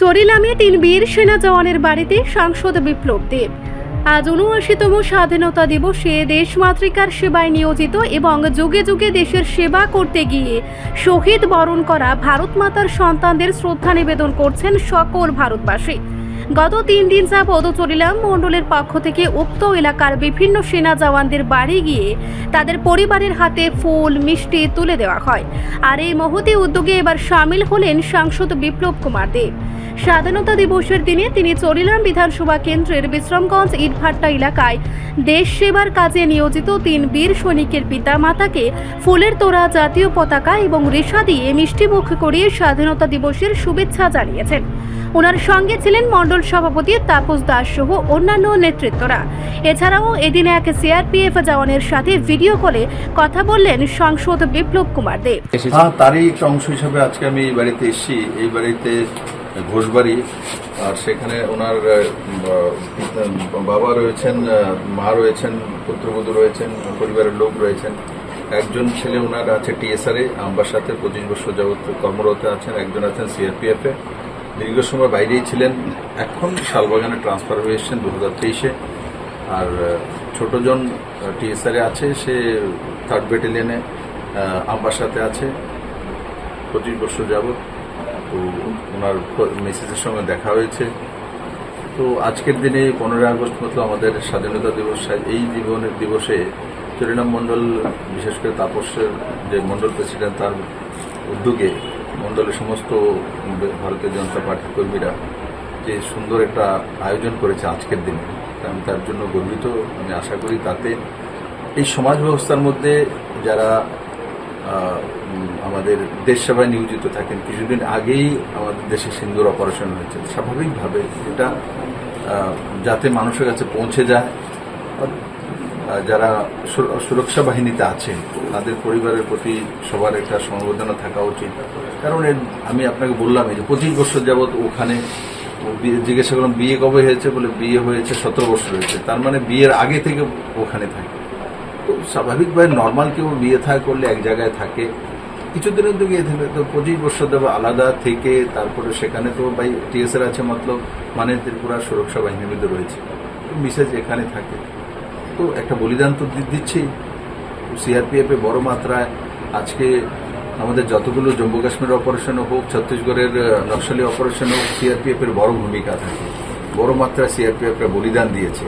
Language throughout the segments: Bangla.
চরিলামে 3 বীর সেনা জওয়ানের বাড়িতে সাংসদ বিপ্লব দেব। আজ ৭৯তম স্বাধীনতা দিবসে দেশমাতৃকার সেবায় নিয়োজিত এবং যুগে যুগে দেশের সেবা করতে গিয়ে শহীদ বরণ করা ভারত মাতার সন্তানদের শ্রদ্ধা নিবেদন করছেন সকল ভারতবাসী। গত 3 দিন যাবৎ চরিলাম মণ্ডলের পক্ষ থেকে উক্ত এলাকার বিভিন্ন সেনা জওয়ানদের বাড়ি গিয়ে তাদের পরিবারের হাতে ফুল মিষ্টি তুলে দেওয়া হয়। আর এই মহতী উদ্যোগে এবার সামিল হলেন সাংসদ বিপ্লব কুমার দেব। স্বাধীনতা দিবসের দিনে তিনি চরিলাম বিধানসভা কেন্দ্রের বিশ্রামগঞ্জ ইটভাট্টা এলাকায় দেশ সেবার কাজে নিয়োজিত 3 বীর সৈনিকের পিতা মাতাকে ফুলের তোড়া, জাতীয় পতাকা এবং রেশা দিয়ে মিষ্টিমুখ করিয়ে স্বাধীনতা দিবসের শুভেচ্ছা জানিয়েছেন। ওনার সঙ্গে ছিলেন মণ্ডল সভাপতি তাপস দাস সহ অন্যান্য নেতৃত্বরা। এছাড়াও এদিন এক সিআরপিএফ জওয়ানের সাথে ভিডিও কলে কথা বললেন সাংসদ বিপ্লব কুমার দেব। তারই একটা অংশ হিসাবে আজকে আমি এই বাড়িতে এসেছি। এই বাড়িতে ঘোষবাড়ি, আর সেখানে ওনার বাবা রয়েছেন, মা রয়েছেন, পুত্রবধূ রয়েছেন, পরিবারের লোক রয়েছেন। একজন ছেলে ওনার আছে টিএসআরে আমার সাথে 25 বছর যাবত কর্মরত আছেন। একজন আছেন সিআরপিএফে, দীর্ঘ সময় বাইরেই ছিলেন, এখন শালবাগানে ট্রান্সফার হয়ে এসেছেন 2023-এ। আর ছোটজন টিএসআরে আছে, সে 3rd ব্যাটালিয়নে আমার সাথে আছে 25 বছর যাবত। তো ওনার মেসেজের সঙ্গে দেখা হয়েছে। তো আজকের দিনে 15 আগস্ট মতো আমাদের স্বাধীনতা দিবস, এই দিবসে চরিলাম মণ্ডল, বিশেষ করে তাপসের যে মণ্ডল প্রেসিডেন্ট, তার উদ্যোগে মণ্ডলের সমস্ত ভারতীয় জনতা পার্টির কর্মীরা যে সুন্দর একটা আয়োজন করেছে আজকের দিনে, আমি তার জন্য গর্বিত। আমি আশা করি তাতে এই সমাজ ব্যবস্থার মধ্যে যারা আমাদের দেশ সেবায় নিয়োজিত থাকেন, কিছুদিন আগেই আমাদের দেশে সিন্দুর অপারেশন হয়েছে, স্বাভাবিকভাবে এটা যাতে মানুষের কাছে পৌঁছে যায়। যারা সুরক্ষা বাহিনীতে আছে তাদের পরিবারের প্রতি সবার একটা সমবেদনা থাকা উচিত। কারণ আমি আপনাকে বললাম যে 25 বছর যাবৎ ওখানে জিজ্ঞাসা করলাম বিয়ে কবে হয়েছে, বলে বিয়ে হয়েছে 17 বছর হয়েছে। তার মানে বিয়ের আগে থেকে ওখানে থাকে। তো স্বাভাবিকভাবে নর্মাল কেউ বিয়ে করলে এক জায়গায় থাকে, কিছুদিনের দিকে থাকে। তো 25 বছর দেবে আলাদা থেকে, তারপরে সেখানে তো ভাই টিএসআর আছে, মানে ত্রিপুরা সুরক্ষা বাহিনীর মধ্যে রয়েছে, মিসেজ এখানে থাকে। তো একটা বলিদান তো দিচ্ছি। সিআরপিএফে বড় মাত্রায় আজকে আমাদের যতগুলো জম্মু কাশ্মীর অপারেশন হোক, ছত্তিশগড়ের নকশালি অপারেশন হোক, সিআরপিএফের বড় ভূমিকা থাকে। বড় মাত্রায় সিআরপিএফরা বলিদান দিয়েছে।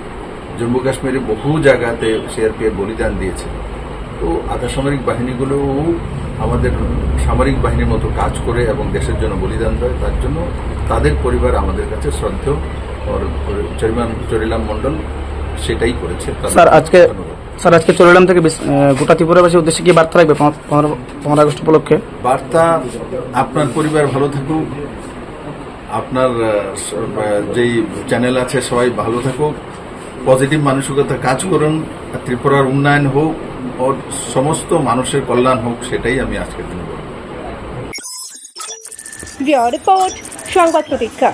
জম্মু কাশ্মীরে বহু জায়গাতে সিআরপিএফ বলিদান দিয়েছে। তো আধা সামরিক বাহিনীগুলোও আমাদের সামরিক বাহিনীর মতো কাজ করে এবং দেশের জন্য বলিদান দেয়। তার জন্য তাদের পরিবার আমাদের কাছে শ্রদ্ধেয়। চরিলাম মণ্ডল সেটাই করেছে। স্যার, আজকে চরিলাম থেকে গোটা ত্রিপুরাবাসীর উদ্দেশ্যে কি বার্তা রাখবে 15 আগস্ট উপলক্ষে? বার্তা, আপনার পরিবার ভালো থাকুক, আপনার যেই চ্যানেল আছে সবাই ভালো থাকুক, পজিটিভ মানসিকতা কাজ করুন, ত্রিপুরার উন্নয়ন হোক, ওর সমস্ত মানুষের কল্যাণ হোক, সেটাই আমি আজকের দিনে বলব। রিপোর্ট সংবাদ প্রতীক্ষা।